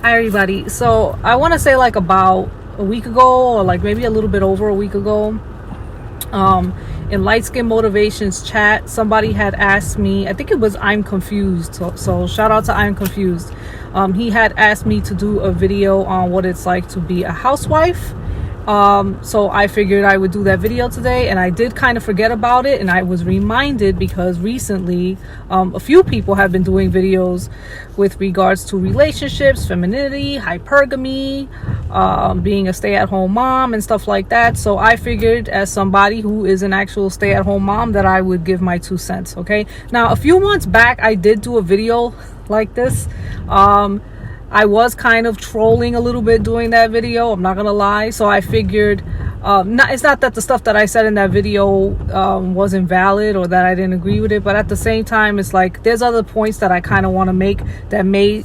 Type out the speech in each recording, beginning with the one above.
Hi everybody. So I want to say like about a week ago, or like maybe a little bit over a week ago, in Light Skin Motivations chat, somebody had asked me, I think it was I'm Confused. So shout out to I'm Confused. He had asked me to do a video on what it's like to be a housewife. So I figured I would do that video today, and I did kind of forget about it, and I was reminded because recently a few people have been doing videos with regards to relationships, femininity, hypergamy, being a stay-at-home mom and stuff like that. So I figured, as somebody who is an actual stay-at-home mom, that I would give my 2 cents. Okay, now a few months back I did do a video like this. I was kind of trolling a little bit doing that video, I'm not gonna lie. So I figured, it's not that the stuff that I said in that video wasn't valid or that I didn't agree with it, but at the same time, it's like there's other points that I kind of want to make that may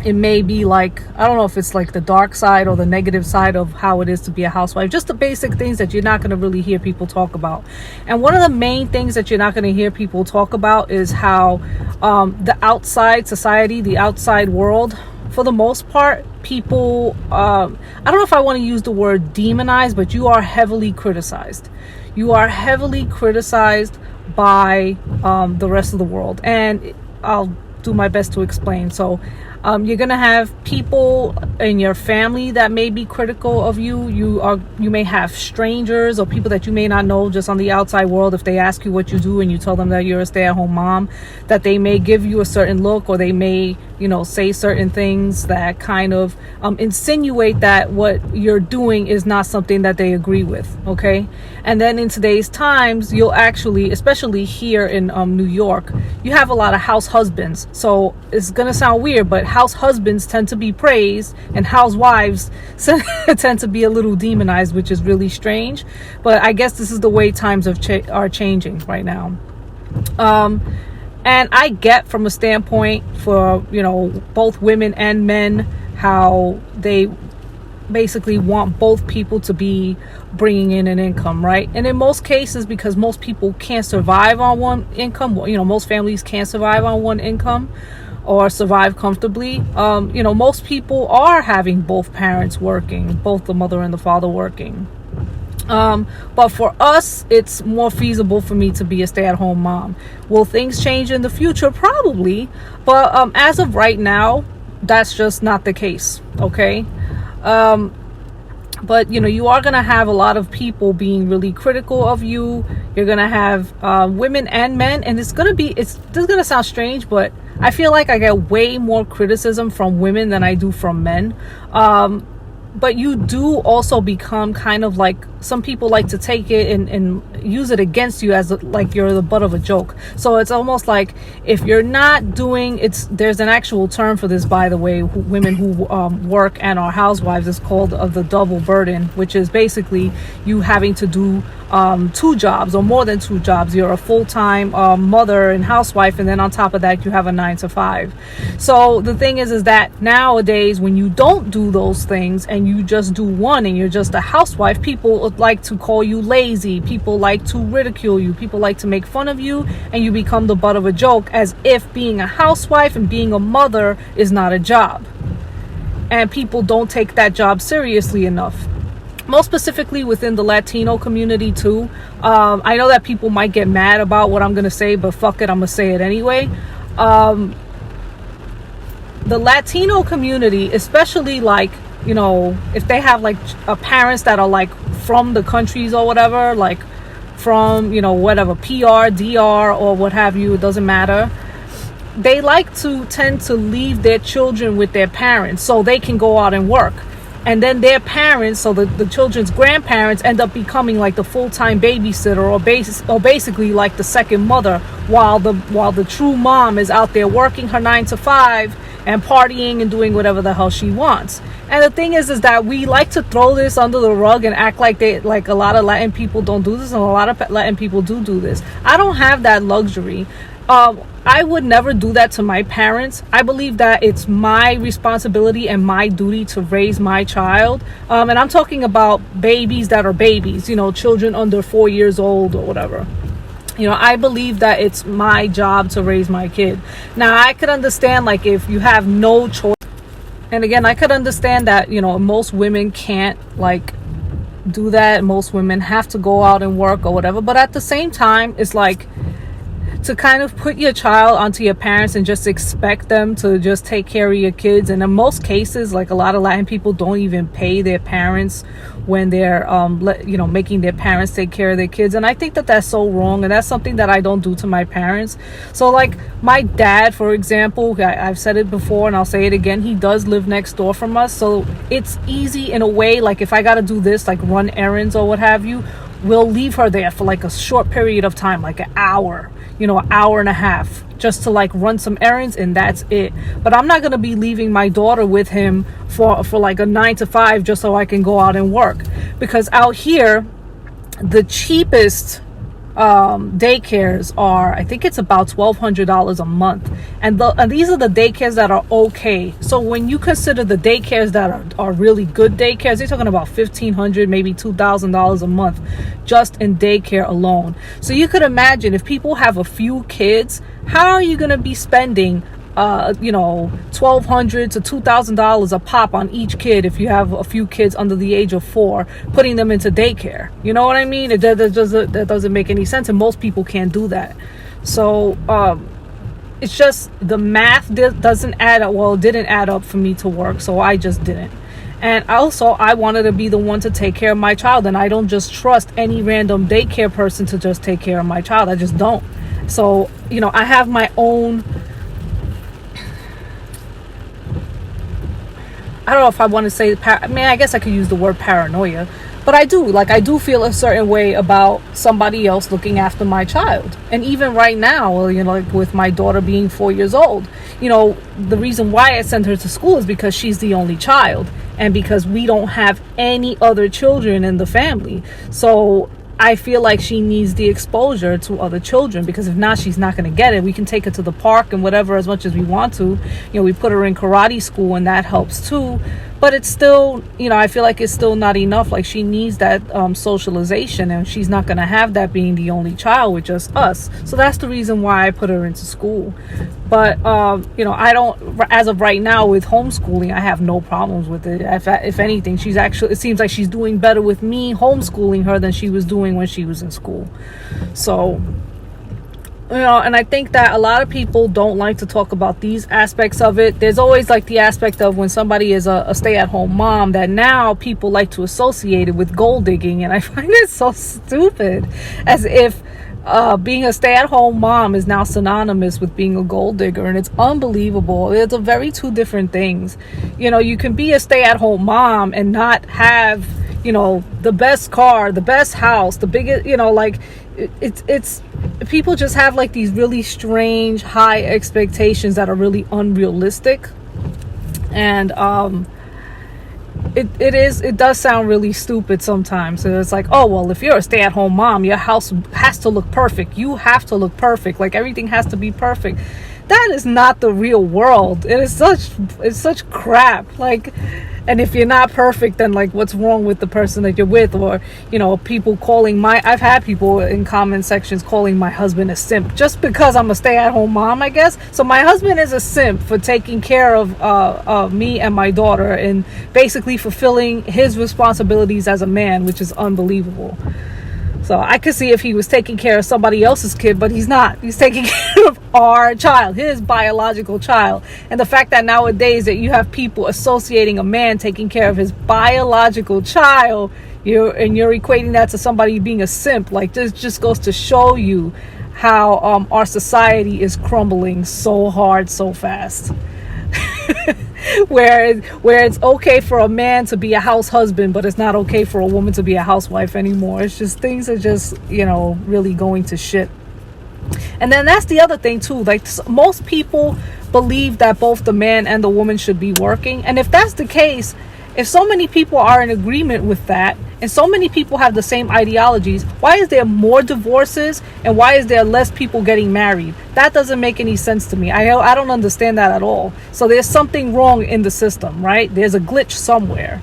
it may be like, I don't know if it's like the dark side or the negative side of how it is to be a housewife, just the basic things that you're not going to really hear people talk about. And one of the main things that you're not going to hear people talk about is how the outside society, the outside world, for the most part, people, I don't know if I want to use the word demonize, but you are heavily criticized. You are heavily criticized by the rest of the world. And I'll do my best to explain. So you're gonna have people in your family that may be critical of you. You may have strangers or people that you may not know just on the outside world. If they ask you what you do and you tell them that you're a stay-at-home mom, that they may give you a certain look, or they may, say certain things that kind of insinuate that what you're doing is not something that they agree with. Okay, and then in today's times, you'll actually, especially here in New York, you have a lot of house husbands. So it's gonna sound weird, but house husbands tend to be praised and housewives tend to be a little demonized, which is really strange. But I guess this is the way times are changing right now. And I get, from a standpoint for both women and men, how they basically want both people to be bringing in an income, right? And in most cases, because most people can't survive on one income, most families can't survive on one income or survive comfortably. Most people are having both parents working, both the mother and the father working. But for us, it's more feasible for me to be a stay-at-home mom. Will things change in the future? Probably. But as of right now, that's just not the case. Okay. But you are going to have a lot of people being really critical of you. You're going to have women and men, and this is going to sound strange, but I feel like I get way more criticism from women than I do from men. But you do also become kind of like, some people like to take it and use it against you as like you're the butt of a joke. So it's almost like, if you're not doing, there's an actual term for this, by the way, women who work and are housewives, is called the double burden, which is basically you having to do 2 jobs or more than 2 jobs. You're a full-time mother and housewife, and then on top of that you have a 9 to 5. So the thing is that nowadays, when you don't do those things and you just do one and you're just a housewife, people like to call you lazy, people like to ridicule you, people like to make fun of you, and you become the butt of a joke, as if being a housewife and being a mother is not a job. And people don't take that job seriously enough. Most specifically within the Latino community too. I know that people might get mad about what I'm gonna say, but fuck it, I'm gonna say it anyway. The Latino community, especially like, if they have like parents that are like from the countries or whatever, like from whatever, PR, DR, or what have you, it doesn't matter. They like to tend to leave their children with their parents so they can go out and work. And then their parents, so the children's grandparents, end up becoming like the full-time babysitter, or basically like the second mother, while the true mom is out there working her 9 to 5 and partying and doing whatever the hell she wants. And the thing is that we like to throw this under the rug and act like a lot of Latin people don't do this, and a lot of Latin people do this. I don't have that luxury. I would never do that to my parents. I believe that it's my responsibility and my duty to raise my child. And I'm talking about babies that are babies, children under 4 years old or whatever. I believe that it's my job to raise my kid. Now, I could understand, like, if you have no choice. And again, I could understand that, most women can't like do that. Most women have to go out and work or whatever. But at the same time, it's like to kind of put your child onto your parents and just expect them to just take care of your kids. And in most cases, like a lot of Latin people don't even pay their parents when they're making their parents take care of their kids. And I think that that's so wrong, and that's something that I don't do to my parents. So like my dad, for example, I've said it before and I'll say it again, he does live next door from us, so it's easy in a way. Like if I gotta do this, like run errands or what have you, we'll leave her there for like a short period of time, like an hour and a half, just to like run some errands, and that's it. But I'm not going to be leaving my daughter with him for like a 9 to 5 just so I can go out and work. Because out here, the cheapest daycares are, I think it's about $1,200 a month, and these are the daycares that are okay. So when you consider the daycares that are really good daycares, they're talking about $1,500, maybe $2,000 a month just in daycare alone. So you could imagine, if people have a few kids, how are you going to be spending $1,200 to $2,000 a pop on each kid if you have a few kids under the age of 4, putting them into daycare? You know what I mean? That doesn't make any sense, and most people can't do that. So it's just the math doesn't add up. Well, it didn't add up for me to work, so I just didn't. And also, I wanted to be the one to take care of my child, and I don't just trust any random daycare person to just take care of my child. I just don't. So I have my own, I don't know if I want to say, I guess I could use the word paranoia, but I do feel a certain way about somebody else looking after my child. And even right now, like with my daughter being 4 years old, the reason why I sent her to school is because she's the only child, and because we don't have any other children in the family. So I feel like she needs the exposure to other children, because if not, she's not going to get it. We can take her to the park and whatever as much as we want to. We put her in karate school, and that helps too. But it's still, I feel like it's still not enough. Like she needs that socialization, and she's not going to have that being the only child with just us. So that's the reason why I put her into school. But, I don't, as of right now with homeschooling, I have no problems with it. If anything, it seems like she's doing better with me homeschooling her than she was doing when she was in school. So, and I think that a lot of people don't like to talk about these aspects of it. There's always like the aspect of when somebody is a stay-at-home mom, that now people like to associate it with gold digging. And I find it so stupid, as if being a stay-at-home mom is now synonymous with being a gold digger. And it's unbelievable. It's two different things. You can be a stay-at-home mom and not have, the best car, the best house, the biggest, it's people just have like these really strange high expectations that are really unrealistic. And it does sound really stupid sometimes. So it's like, oh well, if you're a stay-at-home mom, your house has to look perfect, you have to look perfect, like everything has to be perfect. That is not the real world. It's such crap. Like, and if you're not perfect, then like what's wrong with the person that you're with? Or people calling I've had people in comment sections calling my husband a simp just because I'm a stay-at-home mom, I guess. So my husband is a simp for taking care of me and my daughter, and basically fulfilling his responsibilities as a man, which is unbelievable. So I could see if he was taking care of somebody else's kid, but he's not. He's taking care of our child, his biological child. And the fact that nowadays that you have people associating a man taking care of his biological child, you're equating that to somebody being a simp. Like, this just goes to show you how our society is crumbling so hard, so fast. where it's okay for a man to be a house husband, but it's not okay for a woman to be a housewife anymore. It's just, things are just, really going to shit. And then that's the other thing too. Like, most people believe that both the man and the woman should be working. And if that's the case, if so many people are in agreement with that, and so many people have the same ideologies, why is there more divorces, and why is there less people getting married? That doesn't make any sense to me. I don't understand that at all. So there's something wrong in the system, right? There's a glitch somewhere.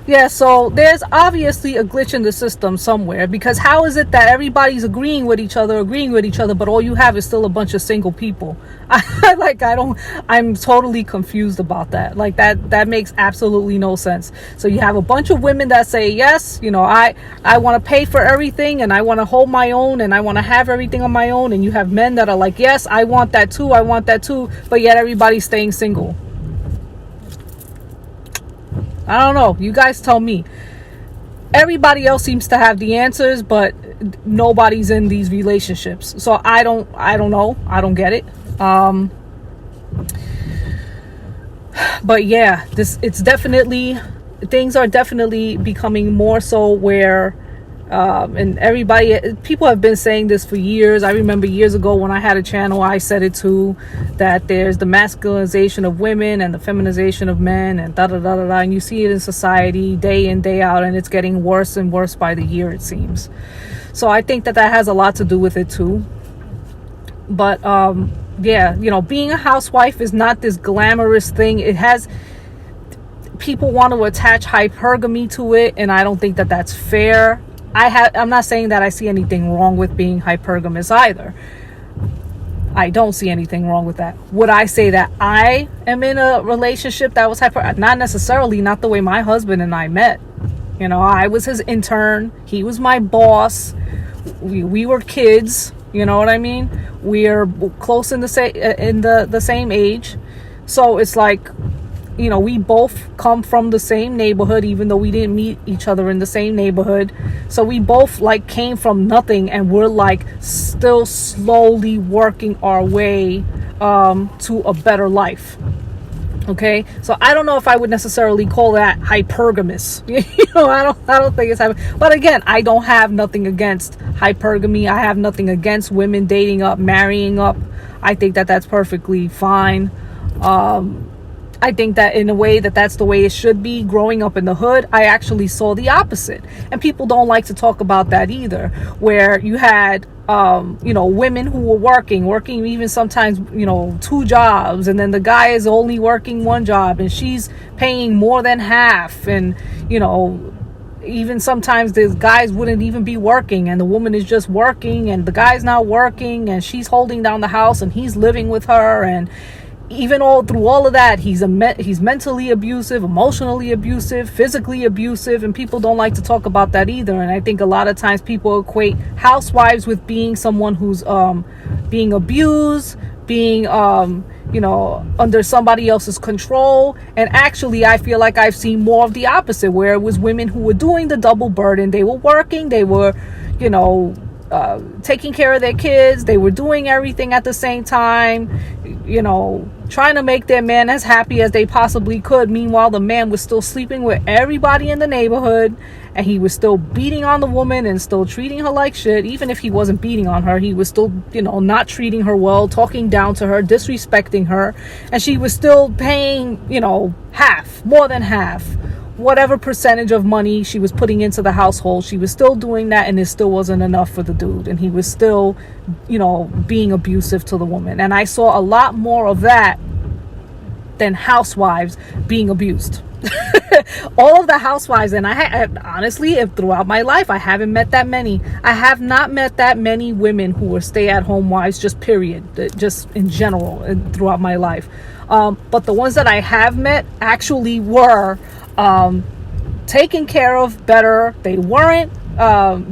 Yeah, so there's obviously a glitch in the system somewhere, because how is it that everybody's agreeing with each other, but all you have is still a bunch of single people? I'm totally confused about that. Like that makes absolutely no sense. So you have a bunch of women that say, yes, I want to pay for everything, and I want to hold my own, and I want to have everything on my own. And you have men that are like, yes, I want that too, but yet everybody's staying single. I don't know. You guys tell me. Everybody else seems to have the answers, but nobody's in these relationships. So I don't know. I don't get it. But yeah, things are definitely becoming more so where, and people have been saying this for years. I remember years ago when I had a channel, I said it too, that there's the masculinization of women and the feminization of men, and and you see it in society day in, day out, and it's getting worse and worse by the year, it seems. So I think that has a lot to do with it too. But yeah, being a housewife is not this glamorous thing. People want to attach hypergamy to it, and I don't think that that's fair. I'm not saying that I see anything wrong with being hypergamous either. I don't see anything wrong with that. Would I say that I am in a relationship that was not necessarily, not the way my husband and I met. I was his intern. He was my boss. We were kids. You know what I mean? We're close in the same age. So it's like, we both come from the same neighborhood, even though we didn't meet each other in the same neighborhood. So we both came from nothing, and we're still slowly working our way to a better life. Okay, so I don't know if I would necessarily call that hypergamous. I don't think it's hyper. But again, I don't have nothing against hypergamy. I have nothing against women dating up, marrying up. I think that that's perfectly fine. I think that in a way that's the way it should be. Growing up in the hood, I actually saw the opposite. And people don't like to talk about that either, where you had, women who were working even sometimes, 2 jobs. And then the guy is only working 1 job, and she's paying more than half. And, even sometimes the guys wouldn't even be working, and the woman is just working, and the guy's not working, and she's holding down the house, and he's living with her. And even through all of that, he's mentally abusive, emotionally abusive, physically abusive, and people don't like to talk about that either. And I think a lot of times people equate housewives with being someone who's being abused, being under somebody else's control. And actually, I feel like I've seen more of the opposite, where it was women who were doing the double burden. They were working, they were taking care of their kids, they were doing everything at the same time, trying to make their man as happy as they possibly could. Meanwhile, the man was still sleeping with everybody in the neighborhood, and he was still beating on the woman and still treating her like shit. Even if he wasn't beating on her, he was still, not treating her well, talking down to her, disrespecting her, and she was still paying, more than half. Whatever percentage of money she was putting into the household, she was still doing that, and it still wasn't enough for the dude, and he was still, being abusive to the woman. And I saw a lot more of that than housewives being abused. All of the housewives, and honestly, if throughout my life, I haven't met that many. I have not met that many women who were stay-at-home wives, just period, just in general, throughout my life. But the ones that I have met actually were taken care of better. They weren't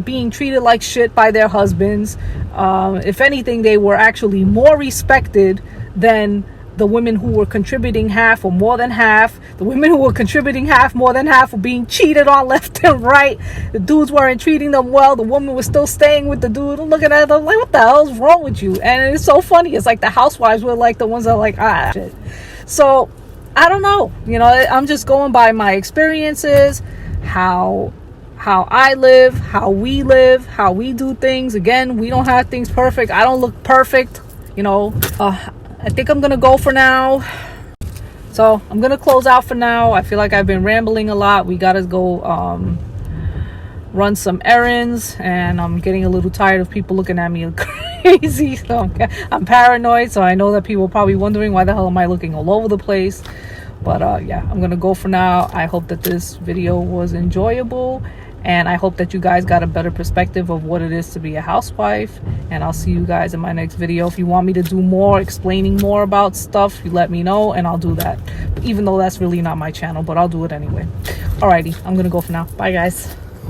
being treated like shit by their husbands. If anything, they were actually more respected than the women who were contributing half or more than half. The women who were contributing half, more than half, were being cheated on left and right. The dudes weren't treating them well. The woman was still staying with the dude. I'm looking at them like, what the hell is wrong with you? And it's so funny. It's like the housewives were like the ones that are like, shit. So I don't know. I'm just going by my experiences, how I live, how we do things. Again, we don't have things perfect. I don't look perfect. I think I'm gonna go for now. So I'm gonna close out for now. I feel like I've been rambling a lot. We gotta go run some errands, and I'm getting a little tired of people looking at me crazy. So I'm paranoid, so I know that people are probably wondering why the hell am I looking all over the place. But yeah, I'm gonna go for now. I hope that this video was enjoyable, and I hope that you guys got a better perspective of what it is to be a housewife. And I'll see you guys in my next video. If you want me to do more explaining more about stuff, you let me know and I'll do that, even though that's really not my channel, but I'll do it anyway. Alrighty, I'm gonna go for now. Bye guys.